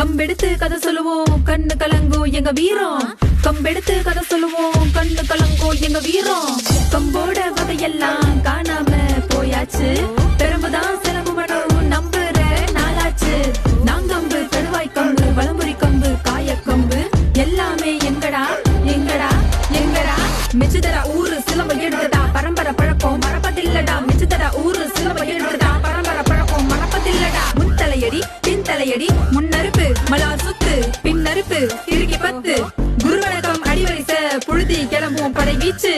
கம்பெடுத்து கதை சொல்லுவோம் கண்ணு கலங்கும் எங்க வீரம். கம்பெடுத்து கதை சொல்லுவோம் கண்ணு கலங்கும் எங்க வீரம். கம்போட வகையெல்லாம் காணாம போயாச்சு. பெரும்புதான் சிலம்பு மடம் நம்புற நாளாச்சு. நாங்கம்பு தருவாய் கம்பு வளம்புரி கம்பு காயக்கம்பு எல்லாமே எங்கடா எங்கடா எங்கடா. மிச்சுதரா ஊரு சிலம்ப எடுத்ததா பரம்பரை பழக்கம் மறப்பதில்லடா. மிச்சுதரா ஊரு சிலம்ப எடுத்ததா பரம்பரை பழக்கம் மறப்பதில்லடா. முன்தலையடி பின்தலையடி முன்னறுப்பு மலா சுத்து பின்னறுப்பு திருக்கி பத்து. குருவணக்கம் அடிவரிச புழுதி கிளம்பும் படை வீச்சு.